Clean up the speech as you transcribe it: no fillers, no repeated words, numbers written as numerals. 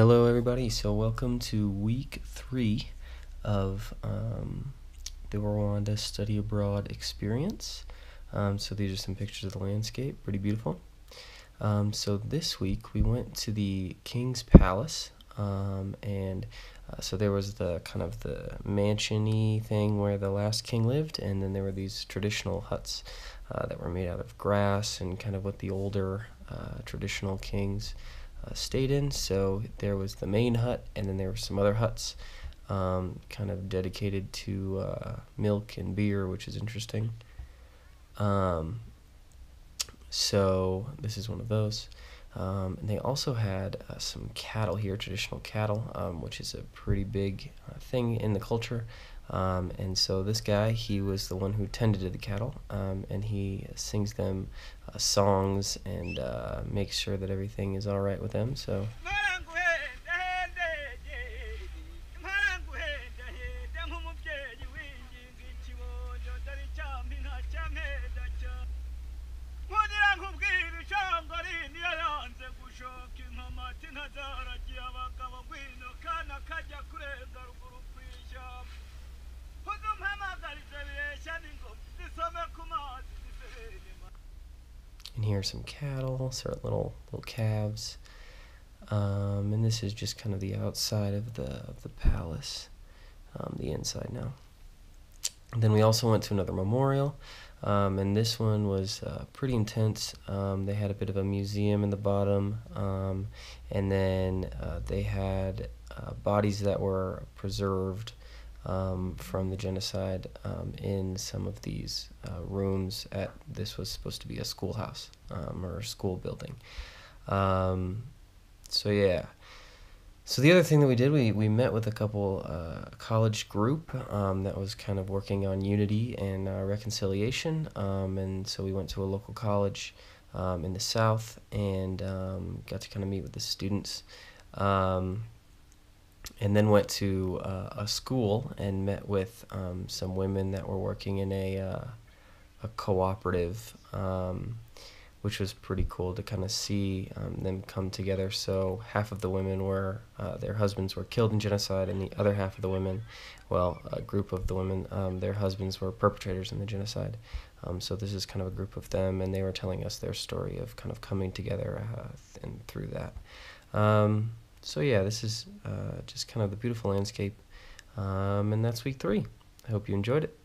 Hello, everybody. So, welcome to week 3 of the Rwanda Study Abroad experience. So, these are some pictures of the landscape, pretty beautiful. So, this week we went to the King's Palace, so there was the kind of the mansion-y thing where the last king lived, and then there were these traditional huts that were made out of grass and kind of what the older traditional kings stayed in. So there was the main hut, and then there were some other huts kind of dedicated to milk and beer, which is interesting. So this is one of those. And they also had some cattle here, traditional cattle, which is a pretty big thing in the culture. And so this guy, he was the one who tended to the cattle, and he sings them songs and makes sure that everything is all right with them. So. And here are some cattle, sort of little calves. And this is just kind of the outside of the palace, the inside now. And then we also went to another memorial, and this one was pretty intense. They had a bit of a museum in the bottom, and then they had bodies that were preserved from the genocide in some of these rooms at, this was supposed to be a schoolhouse or a school building. So yeah. So the other thing that we did, we met with a couple college group that was kind of working on unity and reconciliation, and so we went to a local college in the south and got to kind of meet with the students. And then went to a school and met with some women that were working in a cooperative, which was pretty cool to kind of see them come together. So half of the women were, their husbands were killed in genocide, and the other half of the women, well, a group of the women, their husbands were perpetrators in the genocide. So this is kind of a group of them, and they were telling us their story of kind of coming together and through that. So yeah, this is just kind of the beautiful landscape, and that's week 3. I hope you enjoyed it.